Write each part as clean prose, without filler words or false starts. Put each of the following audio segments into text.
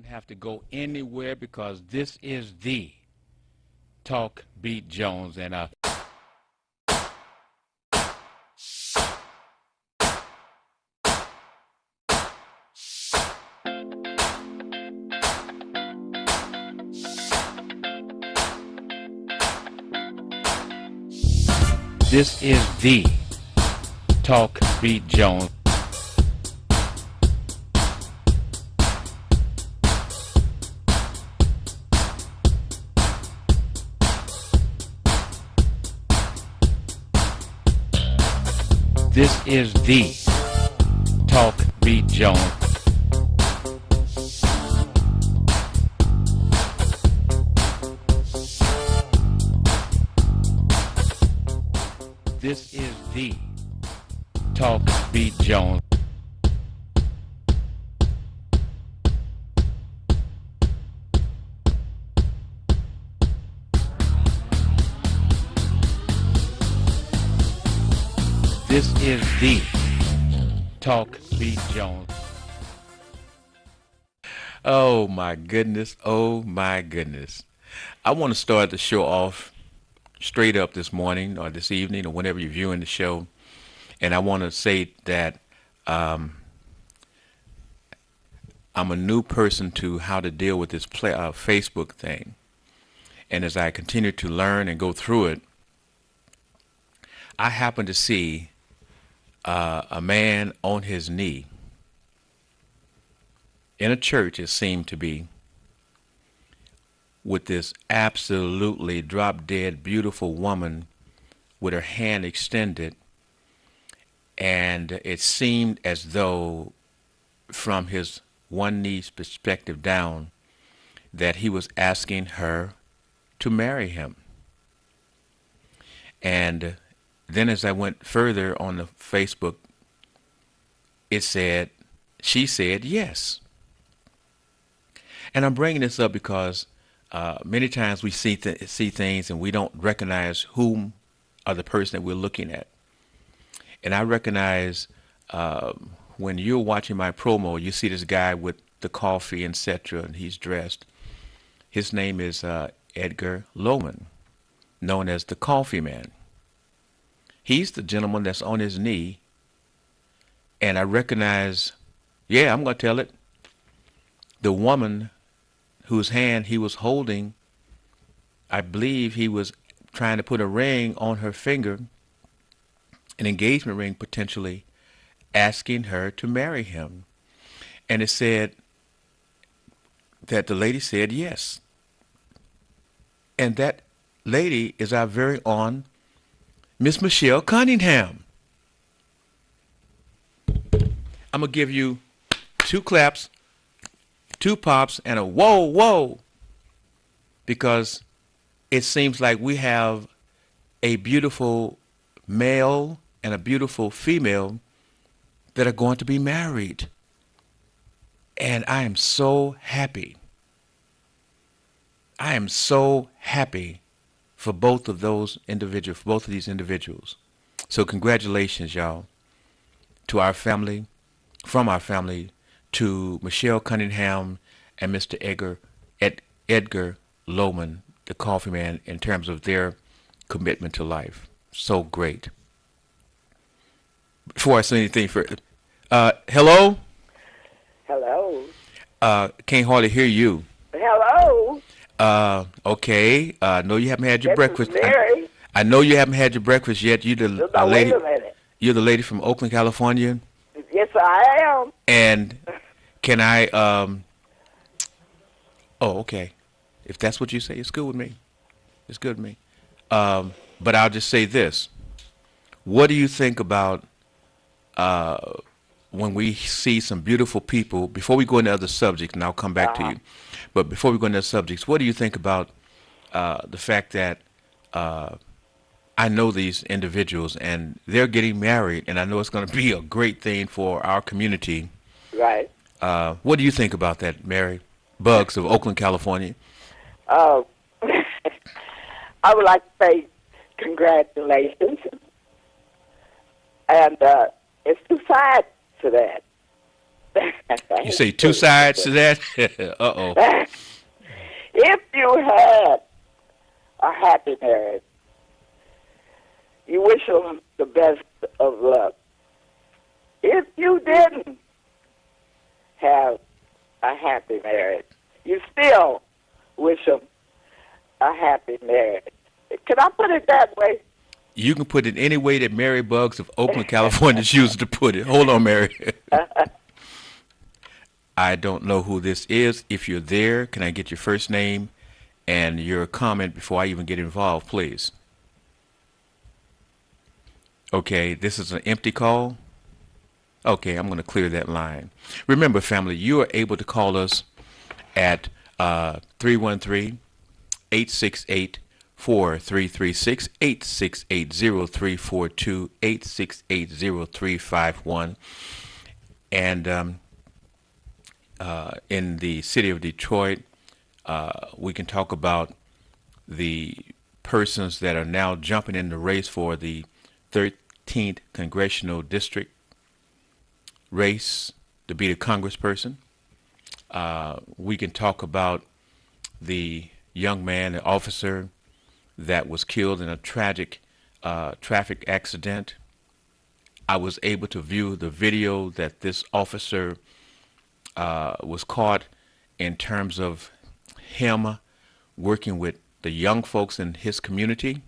wouldn't have to go anywhere because this is the Talk Beat Jones. And this is the Talk Beat Jones. This is the Talk Beat Jones. This is the Talk Beat Jones. This is the Talk Beat Jones. Oh my goodness, oh my goodness. I want to start the show off straight up this morning or this evening or whenever you're viewing the show. And I want to say that I'm a new person to how to deal with this Facebook thing. And as I continue to learn and go through it, I happen to see a man on his knee in a church, it seemed to be, with this absolutely drop-dead beautiful woman with her hand extended, and it seemed as though from his one knee's perspective down that he was asking her to marry him. And then as I went further on the Facebook, she said yes. And I'm bringing this up because many times we see things and we don't recognize whom are the person that we're looking at. And I recognize when you're watching my promo, you see this guy with the coffee, etc., and he's dressed. His name is Edgar Loman, known as the Coffee Man. He's the gentleman that's on his knee, and I recognize, yeah, I'm going to tell it, the woman whose hand he was holding, I believe he was trying to put a ring on her finger, an engagement ring potentially, asking her to marry him. And it said that the lady said yes. And that lady is our very own Miss Michelle Cunningham. I'm going to give you 2 claps, 2 pops, and a whoa, whoa, because it seems like we have a beautiful male and a beautiful female that are going to be married. And I am so happy. I am so happy for both of those individuals, for both of these individuals. So congratulations, y'all, to our family, from our family, to Michelle Cunningham and Mr. Edgar Loman, the Coffee Man, in terms of their commitment to life. So great. Before I say anything further, hello? Hello. Can't hardly hear you. Hello. Okay. No, you haven't had your This breakfast. Is Mary. I know you haven't had your breakfast yet. You're the lady. Wait a minute. You're the lady from Oakland, California. Yes, I am. And can I? Oh, okay. If that's what you say, it's good with me. It's good with me. But I'll just say this: what do you think about when we see some beautiful people? Before we go into other subjects, and I'll come back to you. But before we go into other subjects, what do you think about the fact that I know these individuals and they're getting married, and I know it's going to be a great thing for our community. Right. What do you think about that, Mary Bugs of Oakland, California? I would like to say congratulations. And it's 2 sides to that. You say two sides to that? Uh-oh. If you had a happy marriage, you wish them the best of luck. If you didn't have a happy marriage, you still wish them a happy marriage. Can I put it that way? You can put it any way that Mary Bugs of Oakland, California chooses to put it. Hold on, Mary. I don't know who this is. If you're there, can I get your first name and your comment before I even get involved, please? Okay, this is an empty call. Okay, I'm going to clear that line. Remember, family, you are able to call us at 313-868-4336, 868-0342, 868-0351. And in the city of Detroit, we can talk about the persons that are now jumping in the race for the 13th Congressional District race to be the congressperson. We can talk about the young man, the officer that was killed in a tragic traffic accident. I was able to view the video that this officer was caught in terms of him working with the young folks in his community.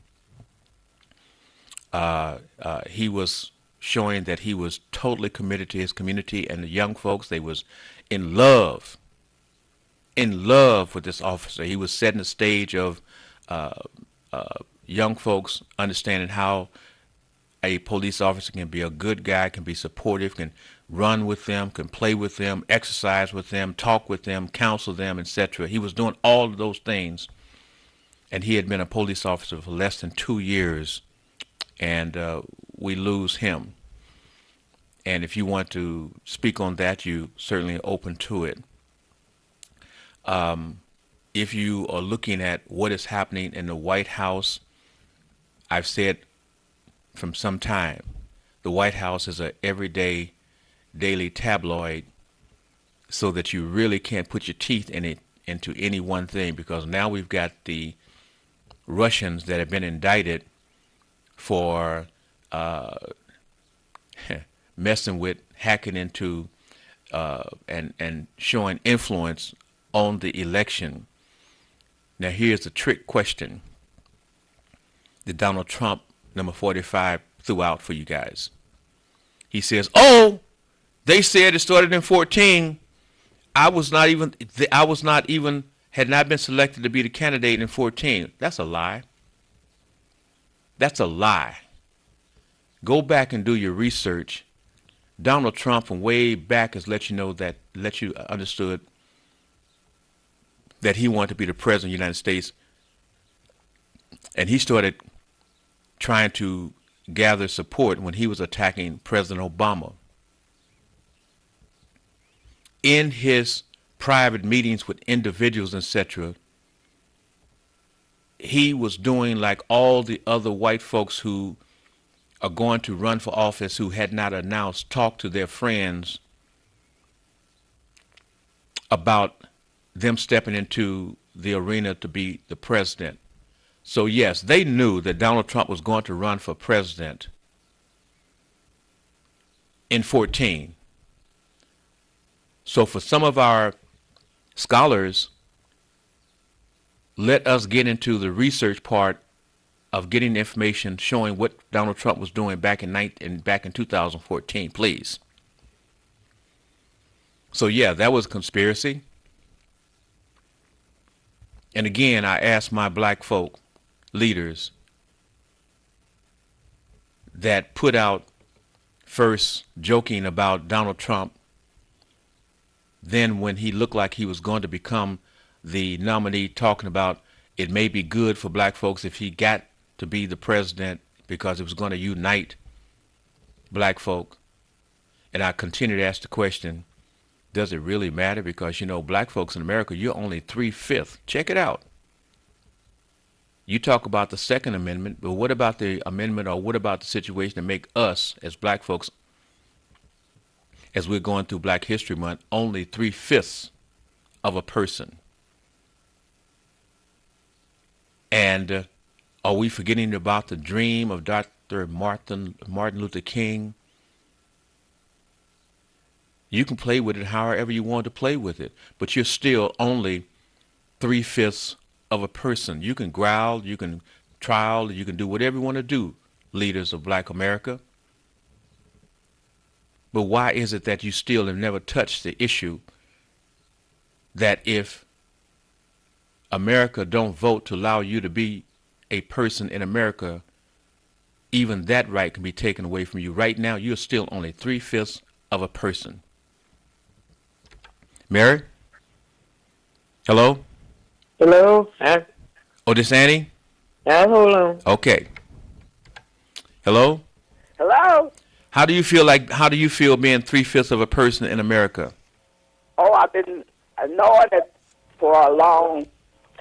He was showing that he was totally committed to his community and the young folks. They was in love with this officer. He was setting the stage of young folks understanding how a police officer can be a good guy, can be supportive, can run with them, can play with them, exercise with them, talk with them, counsel them, etc. He was doing all of those things, and he had been a police officer for less than 2 years, and we lose him. And if you want to speak on that, you certainly open to it. If you are looking at what is happening in the White House, I've said from some time, the White House is an everyday, daily tabloid, so that you really can't put your teeth in it into any one thing, because now we've got the Russians that have been indicted for messing with, hacking into, and showing influence on the election. Now here's the trick question that Donald Trump, number 45, threw out for you guys. He says, "Oh, they said it started in 14. I was not even, had not been selected to be the candidate in 14. That's a lie. That's a lie. Go back and do your research. Donald Trump from way back has let you understood that he wanted to be the president of the United States. And he started trying to gather support when he was attacking President Obama. In his private meetings with individuals, etc., he was doing like all the other white folks who are going to run for office who had not announced, talk to their friends about them stepping into the arena to be the president. So yes, they knew that Donald Trump was going to run for president in 14. So for some of our scholars, let us get into the research part of getting information showing what Donald Trump was doing back in 2014, please. So yeah, that was a conspiracy. And again, I asked my black folk leaders that put out first joking about Donald Trump, then when he looked like he was going to become the nominee, talking about it may be good for black folks if he got to be the president because it was going to unite black folk. And I continue to ask the question, does it really matter? Because, you know, black folks in America, you're only 3/5. Check it out. You talk about the Second Amendment, but what about the amendment, or what about the situation to make us as black folks as we're going through Black History Month, only 3/5 of a person. And are we forgetting about the dream of Dr. Martin Luther King? You can play with it however you want to play with it, but you're still only 3/5 of a person. You can growl, you can trial, you can do whatever you want to do, leaders of Black America. But why is it that you still have never touched the issue that if America don't vote to allow you to be a person in America, even that right can be taken away from you? Right now, you're still only 3/5 of a person. Mary? Hello? Hello? Oh, this Annie? Hold on. Okay. Hello? Hello? How do you feel being 3/5 of a person in America? Oh, I've been knowing it for a long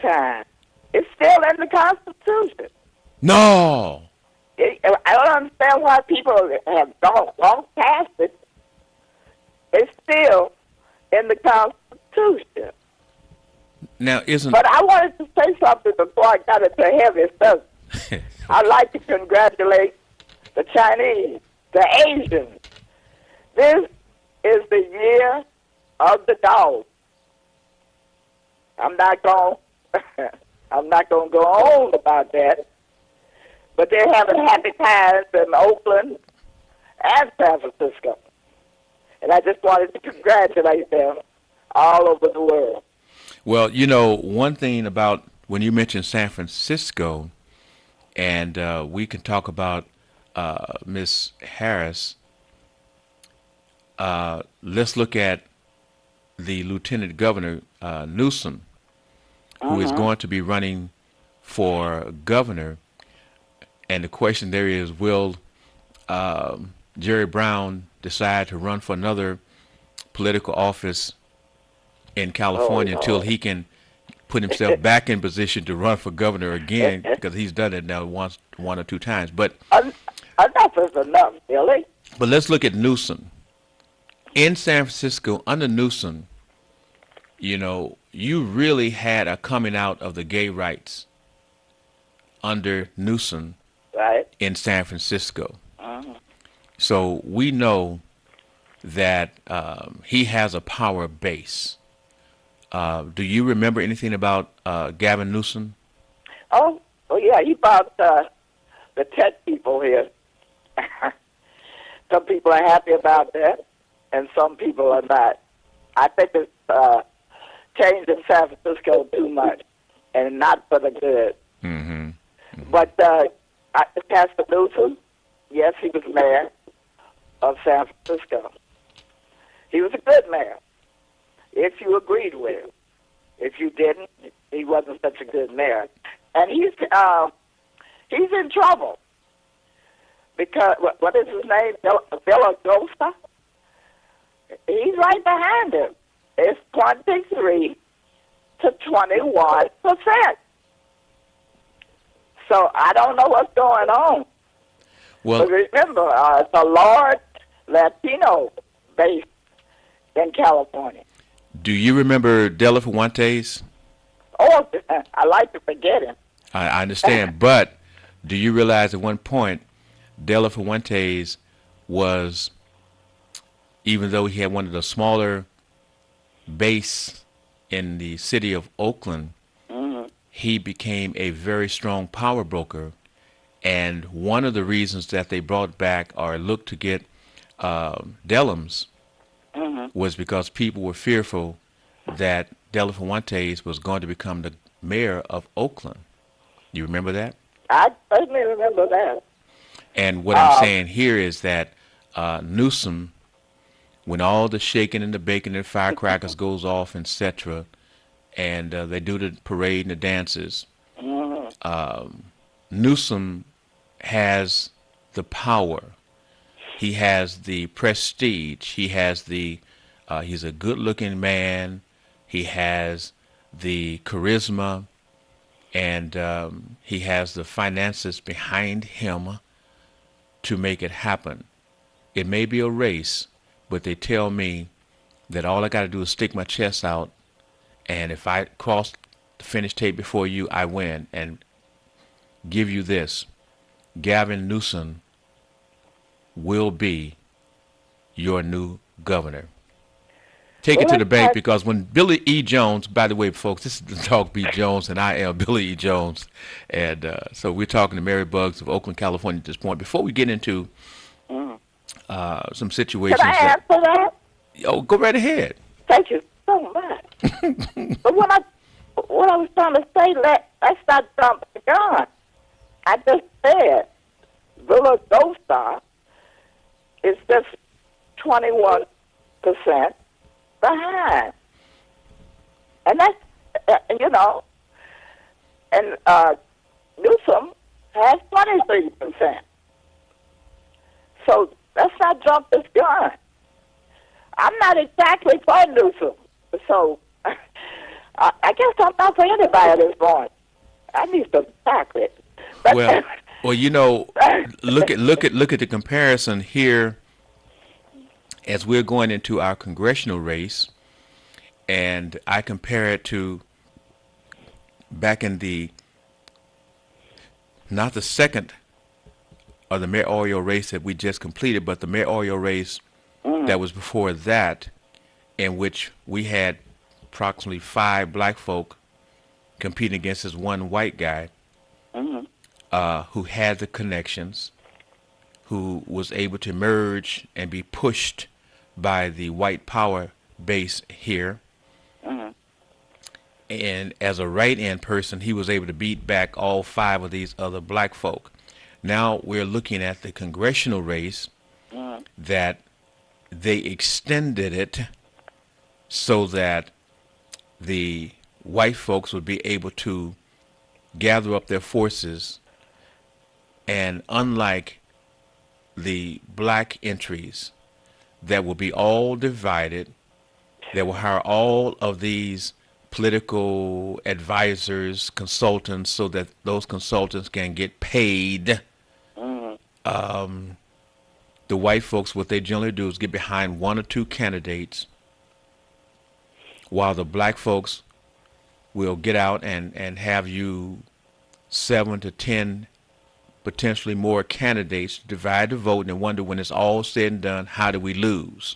time. It's still in the Constitution. No. I don't understand why people have gone past it. It's still in the Constitution. Now, But I wanted to say something before I got into heavy stuff. I'd like to congratulate the Chinese, the Asians. This is the year of the dog. I'm not going to go on about that. But they're having happy times in Oakland and San Francisco. And I just wanted to congratulate them all over the world. Well, you know, one thing about when you mentioned San Francisco, and we can talk about Miss Harris, let's look at the Lieutenant Governor, Newsom, who is going to be running for governor. And the question there is, will Jerry Brown decide to run for another political office in California until he can put himself back in position to run for governor again, because he's done it now one or two times. But enough is enough, Billy. But let's look at Newsom. In San Francisco, under Newsom, you know, you really had a coming out of the gay rights under Newsom Right. in San Francisco. So we know that he has a power base. Do you remember anything about Gavin Newsom? Oh yeah, he brought the tech people here. Some people are happy about that, and some people are not. I think it's changing San Francisco too much, and not for the good. But Pastor Newsom, yes, he was mayor of San Francisco. He was a good mayor, if you agreed with him. If you didn't, he wasn't such a good mayor. And he's in trouble because what is his name? Villaraigosa. He's right behind him. It's 23 to 21%. So I don't know what's going on. Well, but remember, it's a large Latino base in California. do you remember Dela Fuentes? Oh, I like to forget him. I understand, but do you realize at one point Dela Fuentes was, even though he had one of the smaller base in the city of Oakland, he became a very strong power broker. And one of the reasons that they brought back or looked to get Dellums was because people were fearful that Dela Fuentes was going to become the mayor of Oakland. You remember that? I certainly remember that. And what I'm saying here is that Newsom, when all the shaking and the baking and firecrackers goes off, etc., and they do the parade and the dances, Newsom has the power. He has the prestige. He has the. He's a good-looking man. He has the charisma, and he has the finances behind him to make it happen. It may be a race, but they tell me that all I got to do is stick my chest out, and if I cross the finish tape before you, I win. And give you this: Gavin Newsom will be your new governor. Take it to the bank, because when Billy E. Jones, by the way, folks, this is the Talk B. Jones, and I am Billy E. Jones. And so we're talking to Mary Buggs of Oakland, California at this point. Before we get into some situations. Can I answer that? Oh, go right ahead. Thank you so much. But what I was trying to say, let's not jump the gun. I just said the little Ghost Star is just 21% behind. And that's, and Newsom has 23%. So let's not jump this gun. I'm not exactly for Newsom. So I guess I'm not for anybody at this point. I need some chocolate. But, well, look at the comparison here as we're going into our congressional race, and I compare it to back in not the second or the mayoral race that we just completed, but the mayoral race that was before that, in which we had approximately 5 black folk competing against this one white guy who had the connections, who was able to merge and be pushed by the white power base here. And as a write-in person, he was able to beat back all 5 of these other black folk. Now we're looking at the congressional race that they extended it so that the white folks would be able to gather up their forces, and unlike the black entries that will be all divided, they will hire all of these political advisors, consultants, so that those consultants can get paid. The white folks, what they generally do is get behind 1 or 2 candidates, while the black folks will get out and have you 7 to 10, potentially more candidates, divide the vote, and wonder when it's all said and done, how do we lose?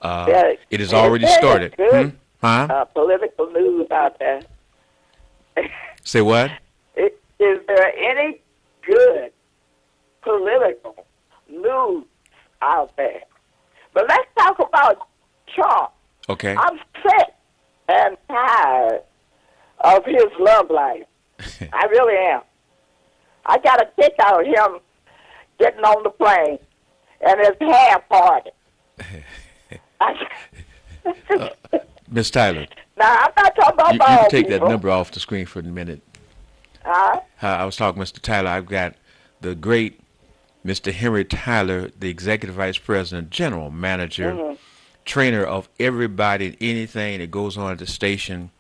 It has already started. Political news out there. Say what? Is there any good political news out there? But let's talk about Trump. Okay. I'm sick and tired of his love life. I really am. I got a kick out of him getting on the plane and his hair parted. Miss Tyler. Now, I'm not talking about you can take people. that number off the screen for a minute. I was talking to Mr. Tyler. I've got the great Mr. Henry Tyler, the Executive Vice President, General Manager, trainer of everybody and anything that goes on at the station.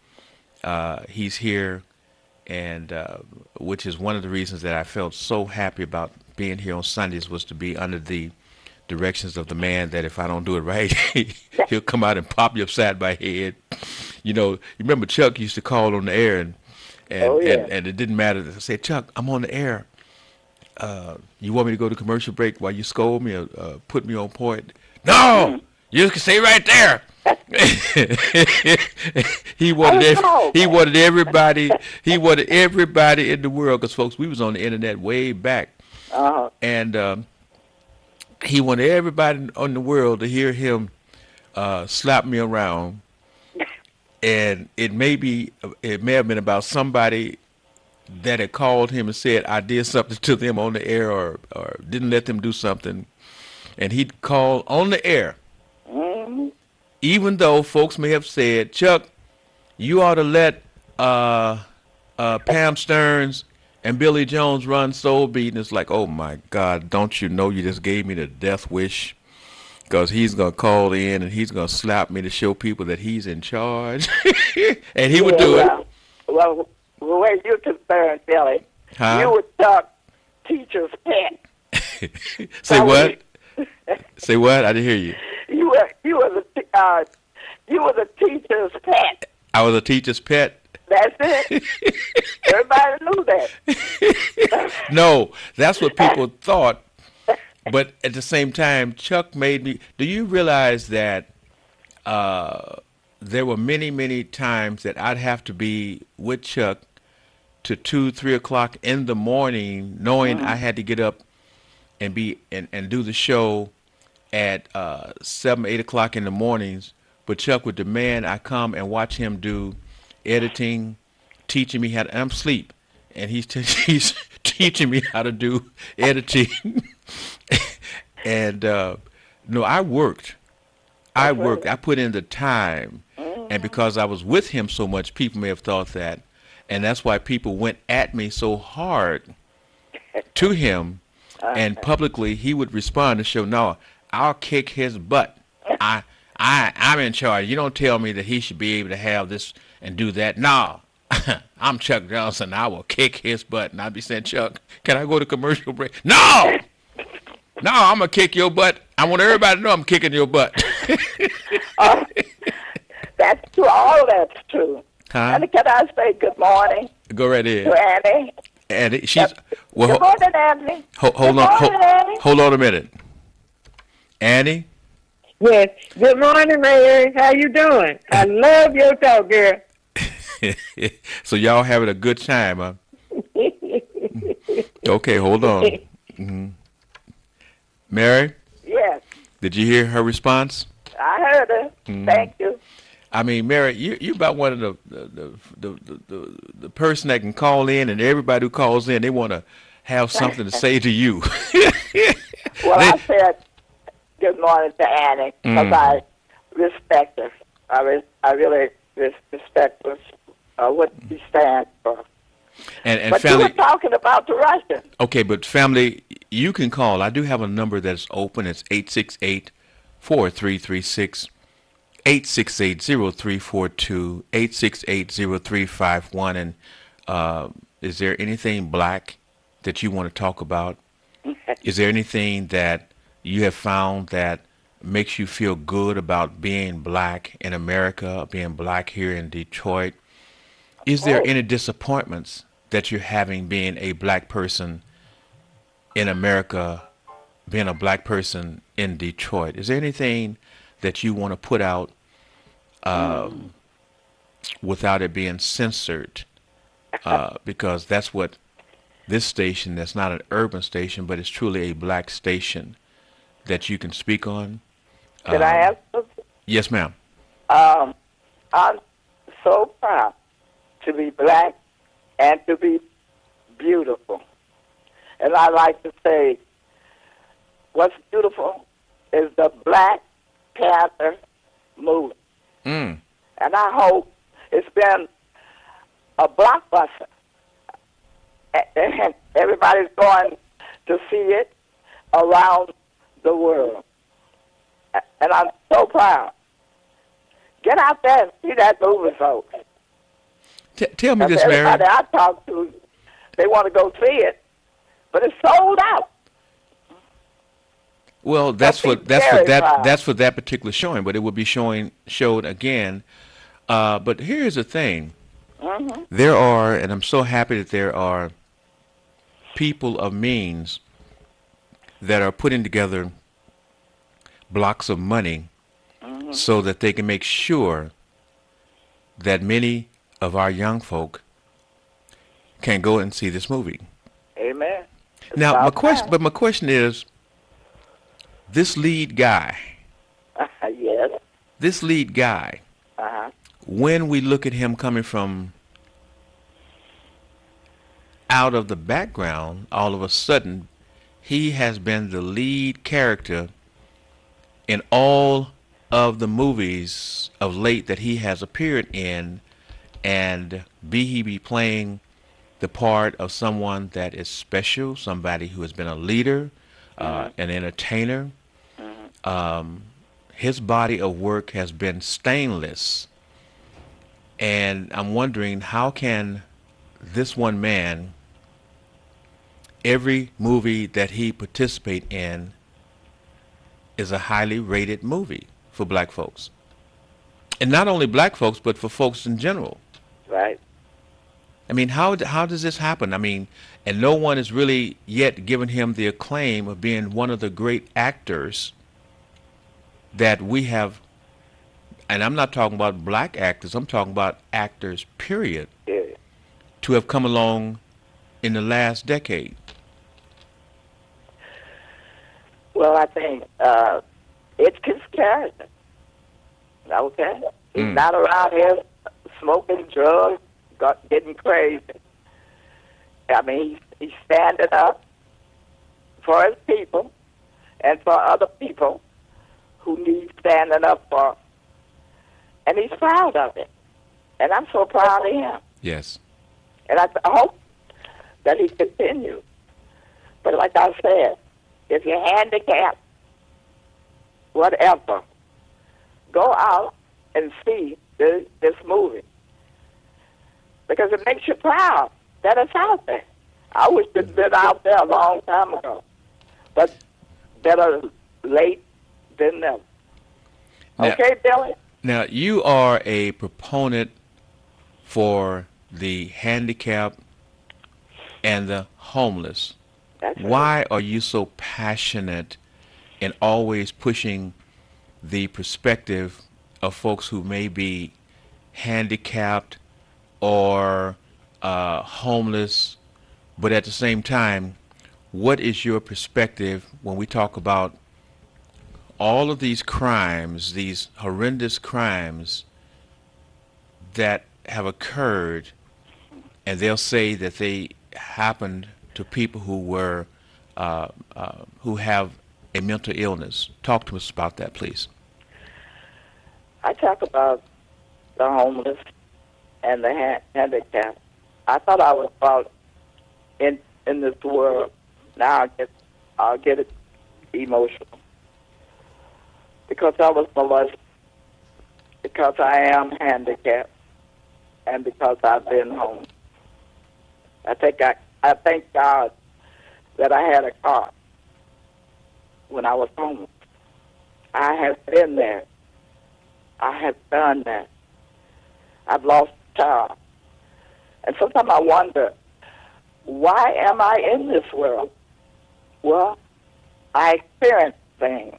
He's here, and which is one of the reasons that I felt so happy about being here on Sundays, was to be under the directions of the man that if I don't do it right, he'll come out and pop you upside my head. You remember Chuck used to call on the air, and it didn't matter. I said, Chuck, I'm on the air. You want me to go to commercial break while you scold me or put me on point? No, you can stay right there. he wanted everybody in the world, because folks, we was on the internet way back, and he wanted everybody on the world to hear him slap me around. And it may have been about somebody that had called him and said I did something to them on the air, or didn't let them do something, and he'd call on the air, even though folks may have said, Chuck, you ought to let Pam Stearns and Billy Jones run Soul Beat. And it's like, oh my God, don't you know you just gave me the death wish? Because he's going to call in and he's going to slap me to show people that he's in charge. And he would do it. Well, where you're concerned, Billy, you would talk teacher's pet. Say what? Say what? I didn't hear you. You were the teacher's pet. I was a teacher's pet. That's it. Everybody knew that. No, that's what people thought. But at the same time, Chuck made me. Do you realize that there were many, many times that I'd have to be with Chuck to 2, 3 o'clock in the morning, knowing I had to get up and and do the show at 7, 8 o'clock in the mornings. But Chuck would demand I come and watch him do editing, teaching me how to. I'm asleep, and he's teaching me how to do editing. And no, I worked. I worked. I put in the time, and because I was with him so much, people may have thought that, and that's why people went at me so hard to him, and publicly he would respond to show, "No, I'll kick his butt. I'm in charge. You don't tell me that he should be able to have this and do that. No, I'm Chuck Johnson. I will kick his butt." And I'd be saying, "Chuck, can I go to commercial break?" "No, no, I'm gonna kick your butt. I want everybody to know I'm kicking your butt." That's true. All that's true. Huh? And can I say good morning Go right to ahead. Annie? And she's well. Good morning, Annie. Hold Good on. morning, Annie. Hold on a minute, Annie. Yes. Good morning, Mary. How you doing? I love your talk, girl. So y'all having a good time, huh? Okay, hold on. Mary, Yes, did you hear her response? I heard her. Thank you. I mean, Mary, you about one of the person that can call in, and everybody who calls in, they want to have something to say to you. Well, I said good morning to Annie because I respect her. I really respect what she stands for. And But family, you were talking about the Russians. okay, but family, you can call. I do have a number that's open. It's 868-4336, 868-0342, 868-0351. And is there anything black that you want to talk about? Is there anything that you have found that makes you feel good about being black in America, being black here in Detroit? Is there any disappointments that you're having being a black person in America, being a black person in Detroit? Is there anything that you want to put out without it being censored? Because that's what this station, that's not an urban station, but it's truly a black station that you can speak on. Did I ask something? Yes, ma'am. I'm so proud to be black and to be beautiful. And I like to say, what's beautiful is the Black Panther movie. Mm. And I hope it's been a blockbuster. And everybody's going to see it around the world. And I'm so proud. Get out there and see that movie, folks. Tell me this, Mary. Everybody I talk to, they want to go see it, but it's sold out. Well, that's for that particular showing, but it will be showed again. But here's the thing: there are, and I'm so happy that there are people of means that are putting together blocks of money so that they can make sure that many of our young folk can go and see this movie. Amen. Now, my question is, this lead guy, Yes. this lead guy, Uh-huh. when we look at him coming from out of the background, all of a sudden, he has been the lead character in all of the movies of late that he has appeared in, and he be playing the part of someone that is special, somebody who has been a leader, an entertainer. His body of work has been stainless, and I'm wondering, how can this one man, every movie that he participate in, is a highly rated movie for black folks. And not only black folks, but for folks in general. Right. I mean, how does this happen? I mean, and no one has really yet given him the acclaim of being one of the great actors that we have. And I'm not talking about black actors. I'm talking about actors, period, Yeah. to have come along in the last decade. Well, I think it's his character. Okay? He's not around here smoking drugs, getting crazy. I mean, he's standing up for his people and for other people who need standing up for. And he's proud of it. And I'm so proud of him. Yes. And I hope that he continues. But like I said, if you're handicapped, whatever, go out and see this movie. Because it makes you proud that it's out there. I wish it had been out there a long time ago. But better late than never. Now, Okay, Billy? Now, you are a proponent for the handicapped and the homeless. That's right. Why are you so passionate in always pushing the perspective of folks who may be handicapped or homeless, but at the same time, what is your perspective when we talk about all of these crimes, these horrendous crimes that have occurred, and they'll say that they happened to people who have a mental illness? Talk to us about that, please. I talk about the homeless and the handicapped. I thought I was about in this world. Now I'll get it emotional because I was molested, because I am handicapped, and because I've been homeless. I thank God that I had a car when I was homeless. I have been there. I have done that. I've lost a child. And sometimes I wonder, why am I in this world? Well, I experience things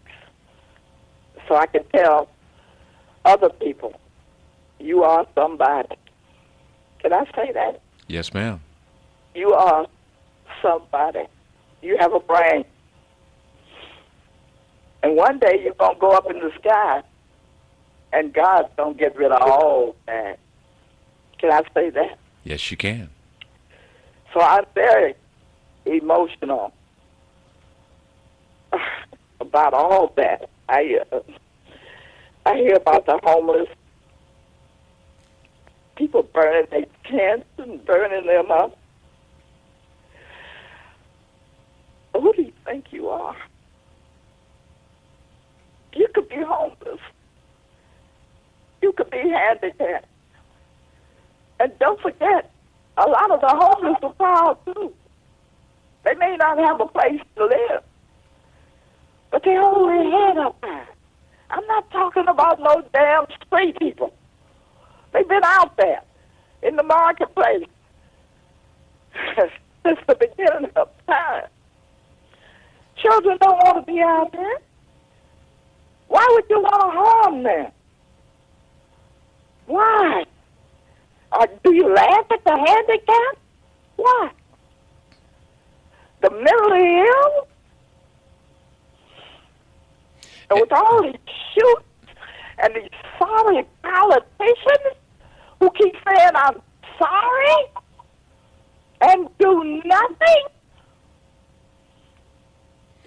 so I can tell other people, you are somebody. Can I say that? Yes, ma'am. You are somebody. You have a brain. And one day you're going to go up in the sky, and God's going to get rid of all that. Can I say that? Yes, you can. So I'm very emotional about all that. I hear about the homeless, people burning their tents and burning them up. Who do you think you are? You could be homeless. You could be handicapped. And don't forget, a lot of the homeless are proud too. They may not have a place to live, but they hold their head up high. I'm not talking about no damn street people. They've been out there in the marketplace since the beginning of time. Children don't want to be out there. Why would you want to harm them? Why? Do you laugh at the handicap? Why? The mentally ill? And with all these shoots and these sorry politicians who keep saying, I'm sorry, and do nothing?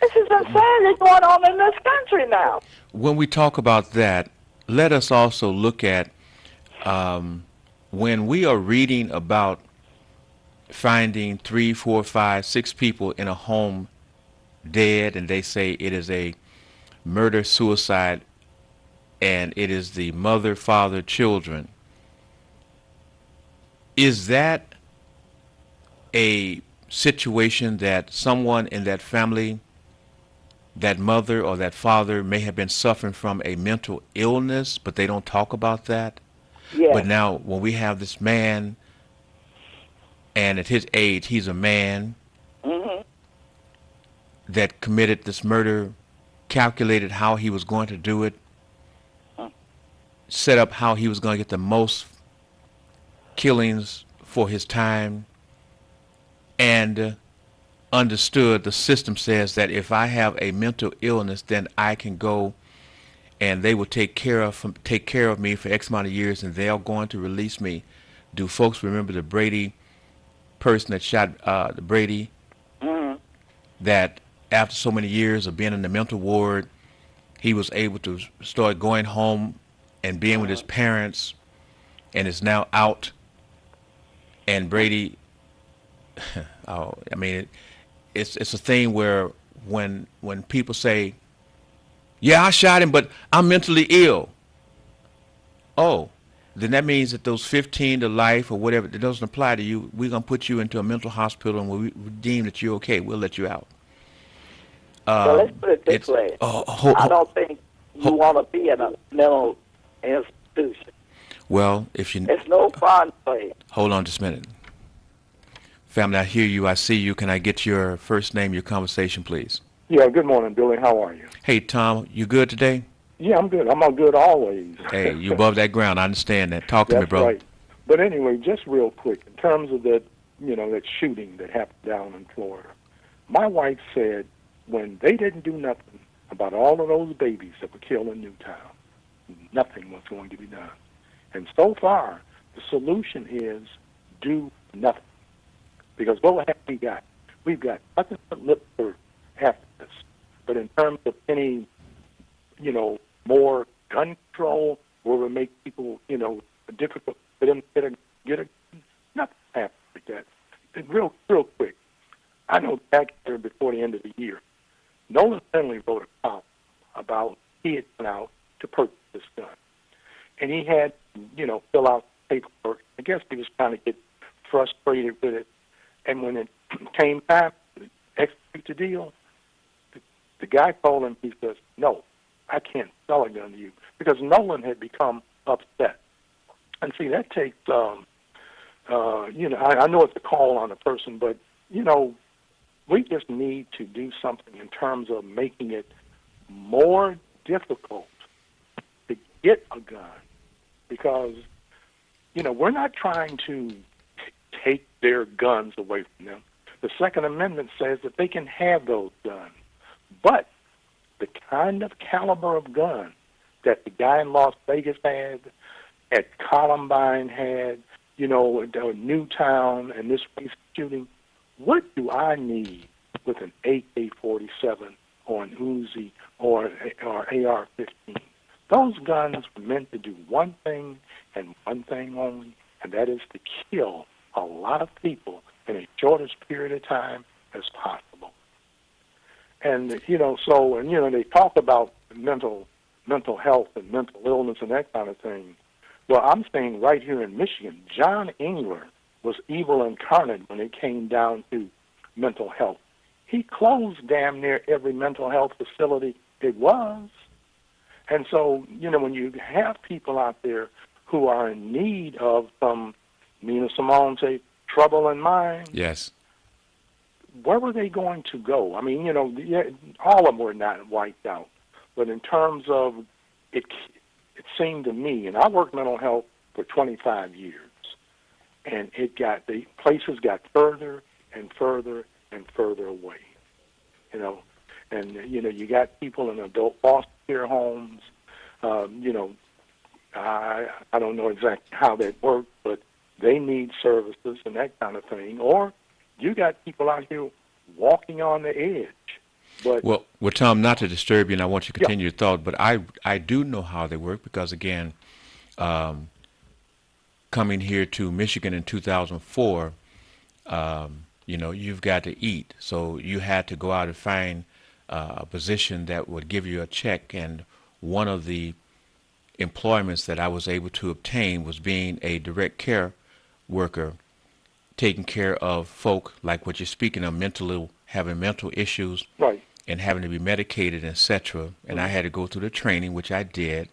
This is insanity going on in this country now. When we talk about that, let us also look at when we are reading about finding 3, 4, 5, 6 people in a home dead, and they say it is a murder-suicide, and it is the mother, father, children. Is that a situation that someone in that family that mother or that father may have been suffering from a mental illness, but they don't talk about that. But Yes. now, when we have this man, and at his age, he's a man Mhm. that committed this murder, calculated how he was going to do it, set up how he was going to get the most killings for his time, and understood the system says that if I have a mental illness, then I can go and they will take care of me for X amount of years, and they're going to release me. Do folks remember the Brady person that shot the Brady? Mhm. That after so many years of being in the mental ward, he was able to start going home and being with his parents, and is now out. And Brady, oh, I mean, it's a thing where when people say, "Yeah, I shot him, but I'm mentally ill," oh, then that means that those 15 to life or whatever, that doesn't apply to you. We're gonna put you into a mental hospital, and when we deem that you're okay, we'll let you out. Well, let's put it this It's way. oh, I don't think you want to be in a mental institution. well, if you It's no fun place. hold on just a minute, family, I hear you, I see you. Can I get your first name, your conversation, please? Yeah, good morning, Billy. How are you? Hey, Tom, you good today? Yeah, I'm good. I'm all good always. Hey, you above that ground. I understand that. Talk to me, That's bro. right. But anyway, just real quick, in terms of that, that shooting that happened down in Florida, my wife said when they didn't do nothing about all of those babies that were killed in Newtown, nothing was going to be done. And so far, the solution is do nothing. Because what have we got? We've got nothing but lip service after this. But in terms of any, more gun control, where we make people, difficult for them to get a nothing happens like that. And real quick, I know back there before the end of the year, Nolan Finley wrote a column about he had gone out to purchase this gun. And he had, fill out paperwork. I guess he was trying to get frustrated with it. And when it came time to execute the deal, the guy told him, he says, no, I can't sell a gun to you. Because Nolan had become upset. And see, that takes, I know it's a call on a person, but, we just need to do something in terms of making it more difficult to get a gun. Because, we're not trying to take their guns away from them. The Second Amendment says that they can have those guns. But the kind of caliber of gun that the guy in Las Vegas had, at Columbine had, Newtown and this recent shooting, what do I need with an AK-47 or an Uzi or AR-15? Those guns were meant to do one thing and one thing only, and that is to kill a lot of people in a shortest period of time as possible. And, they talk about mental health and mental illness and that kind of thing. Well, I'm saying right here in Michigan, John Engler was evil incarnate when it came down to mental health. He closed damn near every mental health facility it was. And so, when you have people out there who are in need of some, Nina Simone say, trouble in mind. Yes. Where were they going to go? I mean, all of them were not wiped out. But in terms of it seemed to me, and I worked mental health for 25 years, and the places got further and further and further away. And you got people in adult foster care homes. I don't know exactly how that works, but they need services and that kind of thing. Or you got people out here walking on the edge. But well, Tom, not to disturb you, and I want you to continue your thought, but I do know how they work because, again, coming here to Michigan in 2004, you've got to eat. So you had to go out and find a position that would give you a check. And one of the employments that I was able to obtain was being a direct care worker, taking care of folk like what you're speaking of, having mental issues. Right. and having to be medicated, etc. And I had to go through the training, which I did.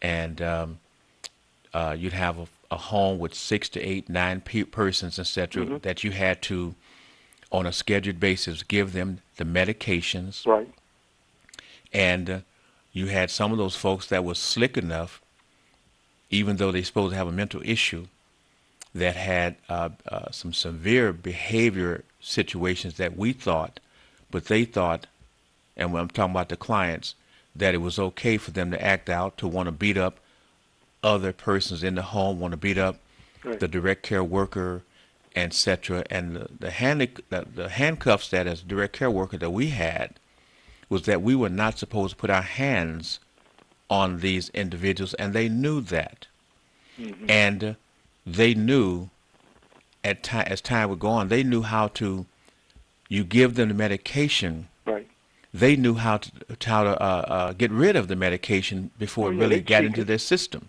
And you'd have a home with 6 to 8, 9 persons, etc. That you had to, on a scheduled basis, give them the medications. Right. And you had some of those folks that was slick enough, even though they supposed to have a mental issue, that had some severe behavior situations that we thought, but they thought, and when I'm talking about the clients, that it was okay for them to act out, to want to beat up other persons in the home, want to beat up Right. the direct care worker, etc. And the handcuffs that as direct care worker that we had was that we were not supposed to put our hands on these individuals, and they knew that. And they knew as time would go on, they knew how to, you give them the medication, Right. they knew how to get rid of the medication before Oh, it yeah, really they got cheated. into their system.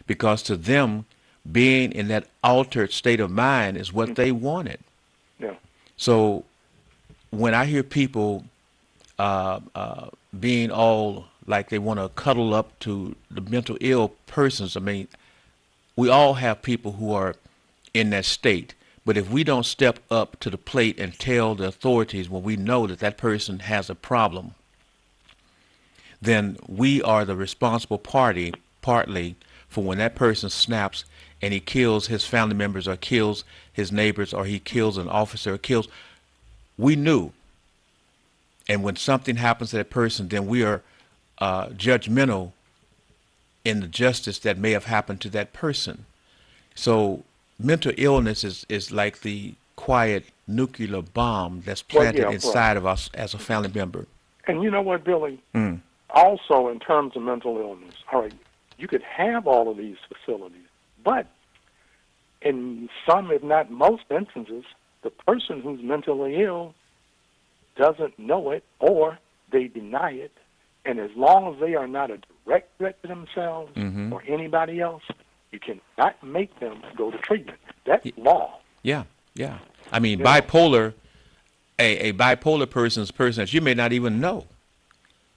Because to them, being in that altered state of mind is what they wanted. Yeah. So when I hear people being all like they want to cuddle up to the mental ill persons, I mean, we all have people who are in that state. But if we don't step up to the plate and tell the authorities when we know that that person has a problem, then we are the responsible party, partly, for when that person snaps and he kills his family members or kills his neighbors or he kills an officer or kills. We knew. And when something happens to that person, then we are judgmental in the justice that may have happened to that person. So mental illness is like the quiet nuclear bomb that's Well, planted yeah, right. inside of us as a family member. And you know what, Billy? Mm. Also, in terms of mental illness, all right, you could have all of these facilities, but in some, if not most instances, the person who's mentally ill doesn't know it or they deny it. And as long as they are not a direct threat to themselves or anybody else, you cannot make them go to treatment. That's law. Yeah, yeah. I mean, Yeah. bipolar, a bipolar person is a person that you may not even know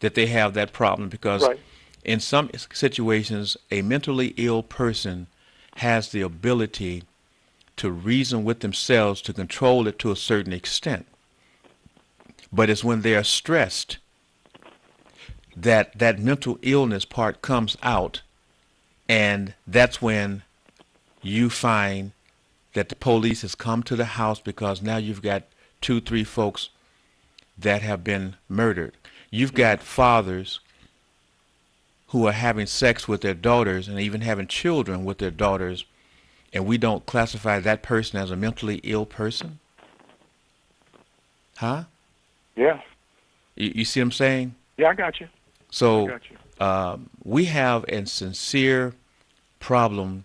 that they have that problem, because Right. in some situations, a mentally ill person has the ability to reason with themselves, to control it to a certain extent. But it's when they are stressed that that mental illness part comes out, and that's when you find that the police has come to the house, because now you've got 2, 3 folks that have been murdered. You've got fathers who are having sex with their daughters and even having children with their daughters, and we don't classify that person as a mentally ill person? Huh? Yeah. You see what I'm saying? Yeah, I got you. I So got you. we have a sincere problem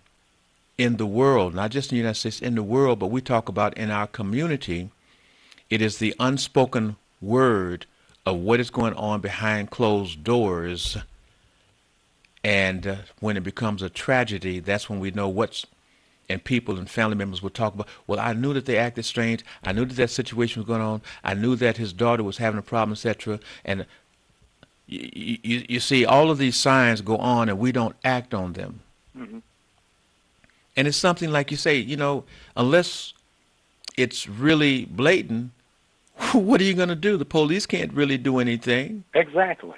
in the world, not just in the United States, in the world, but we talk about in our community. It is the unspoken word of what is going on behind closed doors. And when it becomes a tragedy, that's when we know what's, and people and family members will talk about, well, I knew that they acted strange. I knew that that situation was going on. I knew that his daughter was having a problem, etc. And you see, all of these signs go on, and we don't act on them. And it's something like you say, you know, unless it's really blatant, what are you going to do? The police can't really do anything. Exactly.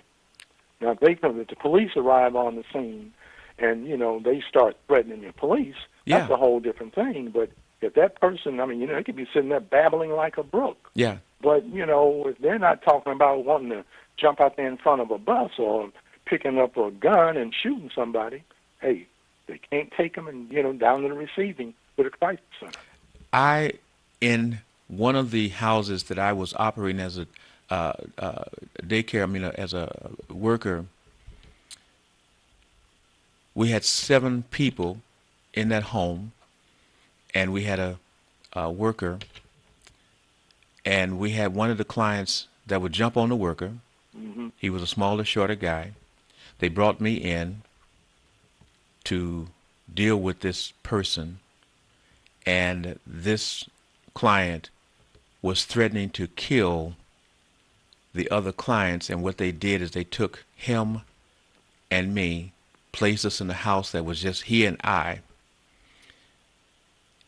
Now, if the police arrive on the scene and, you know, they start threatening the police, that's Yeah. a whole different thing. But if that person, I mean, you know, they could be sitting there babbling like a brook. Yeah. But, you know, if they're not talking about wanting to jump out there in front of a bus or picking up a gun and shooting somebody, hey, they can't take them and, you know, down to the receiving with a crisis center. In one of the houses that I was operating as a daycare, I mean, as a worker, we had 7 people in that home, and we had a worker, and we had one of the clients that would jump on the worker. He was a smaller, shorter guy. They brought me in to deal with this person, and this client was threatening to kill the other clients, and what they did is they took him and me, placed us in a house that was just he and I.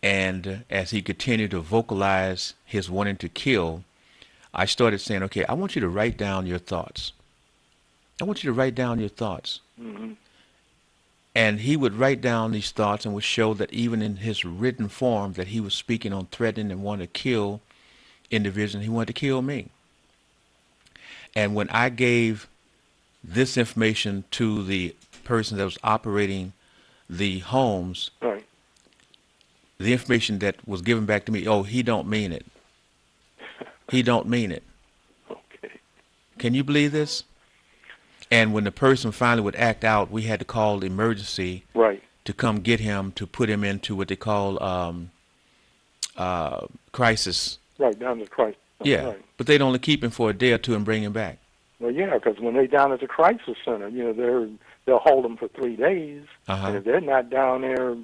And as he continued to vocalize his wanting to kill, I started saying, okay, I want you to write down your thoughts. I want you to write down your thoughts. Mm-hmm. And he would write down these thoughts and would show that even in his written form that he was speaking on threatening and wanting to kill individuals. He wanted to kill me. And when I gave this information to the person that was operating the homes, Right. the information that was given back to me, oh, he don't mean it. He don't mean it. Okay. Can you believe this? And when the person finally would act out, we had to call the emergency Right. to come get him, to put him into what they call crisis. Right, down to Christ. Yeah, Right. but they'd only keep him for a day or two and bring him back. Well, yeah, because when they're down at the crisis center, they'll hold them for 3 days, Uh-huh. and if they're not down there,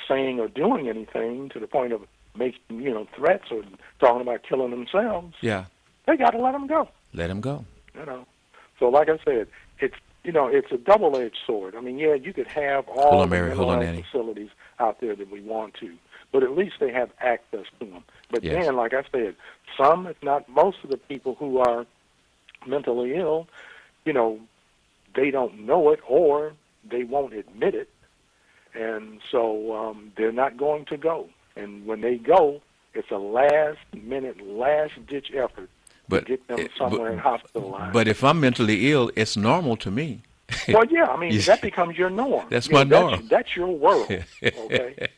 saying or doing anything to the point of making, threats or talking about killing themselves, Yeah, they got to let them go. let him go. So, like I said, it's a double-edged sword. I mean, yeah, you could have all Hold on, the Mary. mental Hold on, health Annie. facilities out there that we want to, but at least they have access to them. But Yes. then, like I said, some, if not most of the people who are mentally ill, they don't know it or they won't admit it, and so they're not going to go. And when they go, it's a last-minute, last-ditch effort to get them somewhere and hospitalized. But if I'm mentally ill, it's normal to me. Well, yeah, I mean, Yeah. that becomes your norm. That's my norm. That's your world, okay?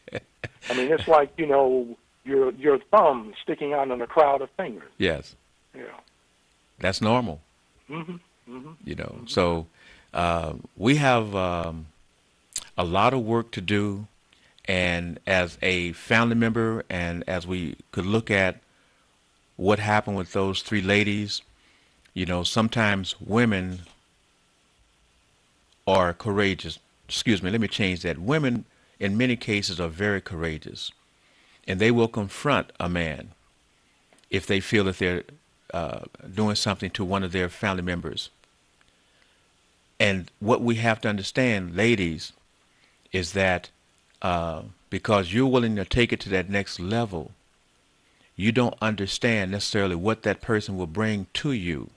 I mean, it's like, your thumb sticking out in a crowd of fingers. Yes, Yeah. that's normal. Mm-hmm. Mm-hmm. So we have a lot of work to do, and as a family member, and as we could look at what happened with those 3 ladies, sometimes women are courageous. Excuse me, let me change that. Women, in many cases, are very courageous, and they will confront a man if they feel that they're doing something to one of their family members. And what we have to understand, ladies, is that because you're willing to take it to that next level, you don't understand necessarily what that person will bring to you.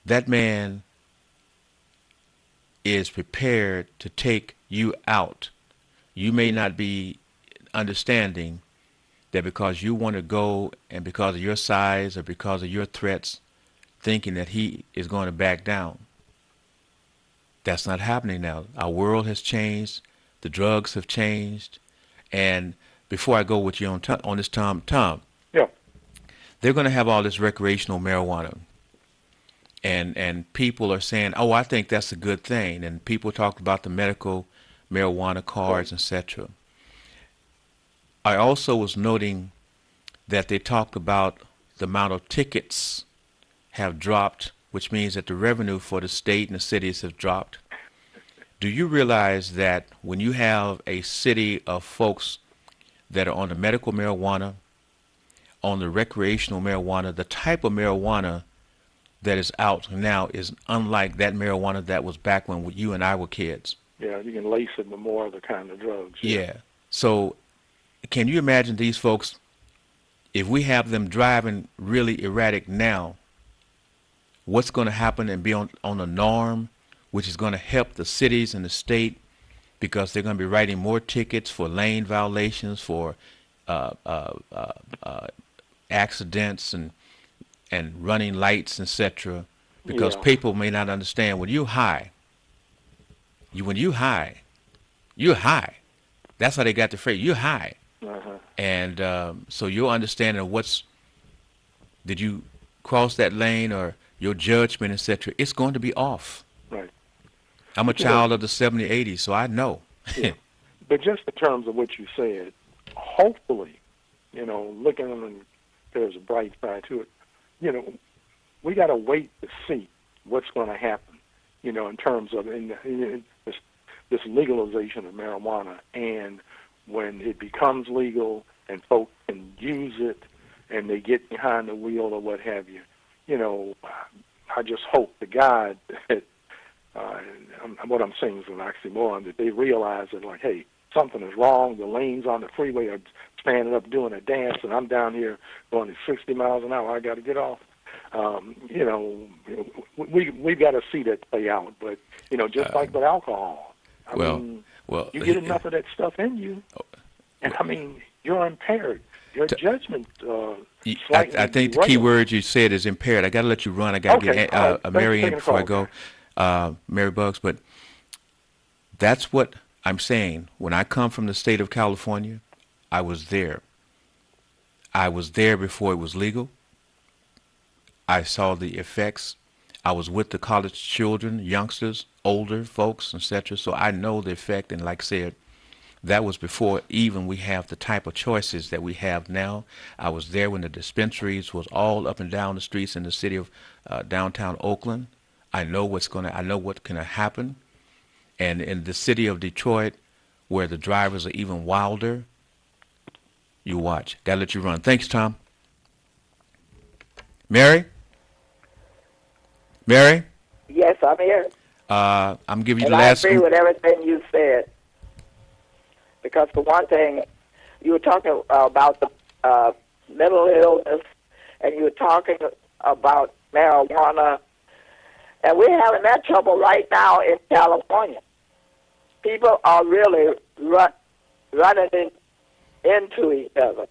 That man is prepared to take you out. You may not be understanding that because you want to go and because of your size or because of your threats, thinking that he is going to back down. That's not happening now. Our world has changed. The drugs have changed. And before I go with you on this, Tom, Yeah. they're going to have all this recreational marijuana. And people are saying, oh, I think that's a good thing. And people talk about the medical marijuana cards, etc. I also was noting that they talked about the amount of tickets have dropped, which means that the revenue for the state and the cities have dropped. Do you realize that when you have a city of folks that are on the medical marijuana, on the recreational marijuana, the type of marijuana that is out now is unlike that marijuana that was back when you and I were kids? Yeah, you can lace it with more other kind of drugs. Yeah. So can you imagine these folks, if we have them driving really erratic now, what's going to happen and be on a norm, which is going to help the cities and the state, because they're going to be writing more tickets for lane violations, for accidents and running lights, etc. Because Yeah. people may not understand when you're high. You're high. That's how they got the phrase. You're high. Uh-huh. And so your understanding of did you cross that lane, or your judgment, etc., it's going to be off. Right. I'm a child of the 70s, 80s, so I know. Yeah. But just in terms of what you said, hopefully, looking and there's a bright side to it, we got to wait to see what's going to happen, in terms of in this legalization of marijuana, and when it becomes legal and folks can use it, and they get behind the wheel or what have you. You know, I just hope to God that what I'm saying is an oxymoron, that they realize that, like, hey, something is wrong. The lanes on the freeway are standing up doing a dance, and I'm down here going at 60 miles an hour. I got to get off. You know, we've got to see that play out. But, you know, just like with alcohol, I mean, you get enough of that stuff in you, and, I mean, you're impaired. Your judgment slightly I think the key word you said is impaired. I got to let you run. I got to get Mary in before I go, Mary Bugs. But that's what I'm saying. When I come from the state of California, I was there. I was there before it was legal. I saw the effects. I was with the college children, youngsters, older folks, etc. So I know the effect. And like I said, that was before even we have the type of choices that we have now. I was there when the dispensaries was all up and down the streets in the city of downtown Oakland. I know what's going to happen. And in the city of Detroit, where the drivers are even wilder, you watch. Gotta let you run. Thanks, Tom. Mary? Mary? Yes, I'm here. I'm giving you And the last. I agree with everything you said. Because for one thing, you were talking about the mental illness, and you were talking about marijuana, and we're having that trouble right now in California. People are really running into each other,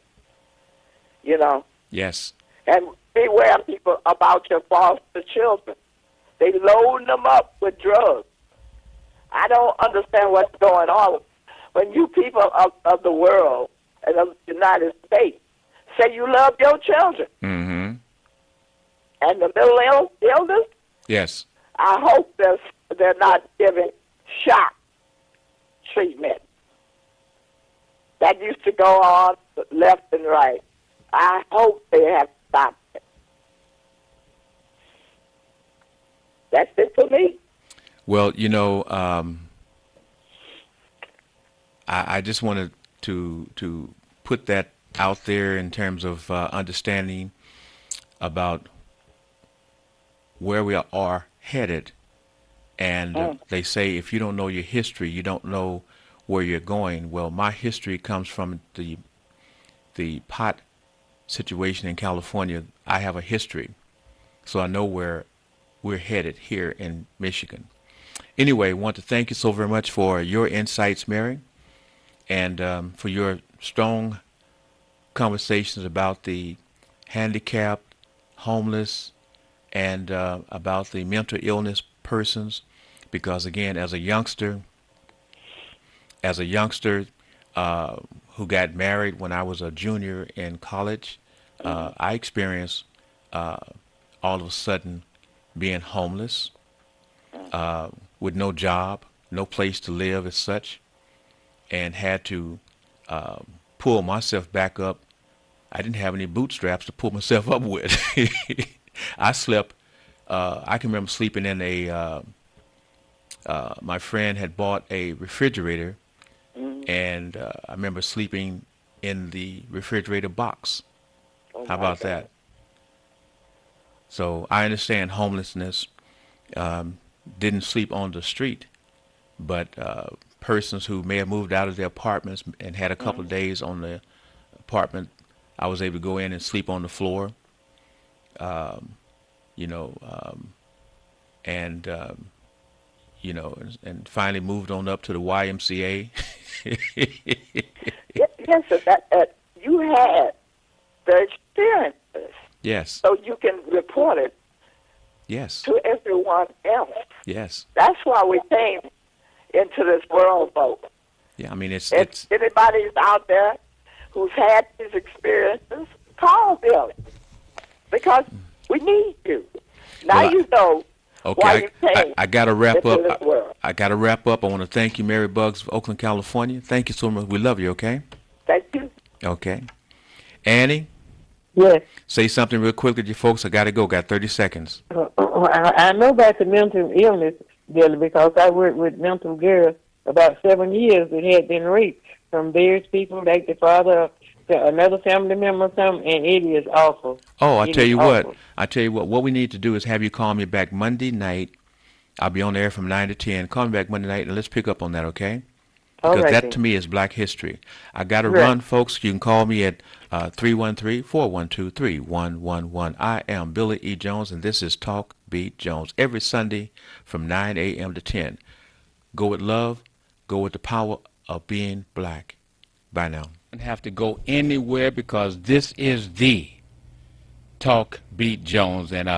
you know. Yes. And beware people about your foster children. They load them up with drugs. I don't understand what's going on. When you people of the world and of the United States say you love your children, Mm-hmm. and the mental illness, Yes. I hope they're not giving shock treatment. That used to go on left and right. I hope they have stopped it. That's it for me. Well, you know, I just wanted to put that out there in terms of understanding about where we are headed. And they say if you don't know your history, you don't know where you're going. Well, my history comes from the pot situation in California. I have a history, so I know where we're headed here in Michigan. Anyway, I want to thank you so very much for your insights, Mary, and for your strong conversations about the handicapped, homeless, and about the mental illness persons. Because again, as a youngster who got married when I was a junior in college, I experienced all of a sudden being homeless, with no job, no place to live as such, and had to pull myself back up. I didn't have any bootstraps to pull myself up with. I slept. I can remember sleeping in a. My friend had bought a refrigerator, and I remember sleeping in the refrigerator box. How about that? So I understand homelessness. Didn't sleep on the street, but persons who may have moved out of their apartments and had a couple of days on the apartment, I was able to go in and sleep on the floor. And finally moved on up to the YMCA. Yes, sir, that you had the experiences. Yes. So you can report it Yes. to everyone else. Yes. That's why we came into this world, folks. Yeah. I mean, it's If anybody's out there who's had these experiences, call Billy, because we need you. Now Well, you know why you okay. came I got to wrap into up. this world. I got to wrap up. I want to thank you, Mary Bugs of Oakland, California. Thank you so much. We love you. Okay. Thank you. Okay. Annie, Yes. say something real quick to you folks. I got to go. Got 30 seconds. I know about the mental illness, Billy, because I worked with mental girls about 7 years that had been raped from various people, like the father another family member or something, and it is awful. Oh, It is I tell you what we need to do is have you call me back Monday night. I'll be on the air from 9 to 10. Call me back Monday night and let's pick up on that, okay? All Because right, that then. to me is black history. I got to Right. run, folks. You can call me at 313-412-3111. I am Billy E. Jones, and this is Talk Beat Jones every Sunday from 9 a.m. to 10. Go with love. Go with the power of being black. Bye now. Don't have to go anywhere because this is the Talk Beat Jones, and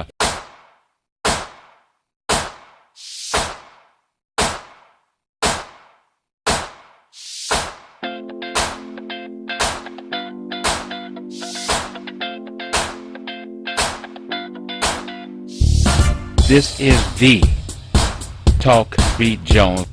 this is the Talk Beat Jones.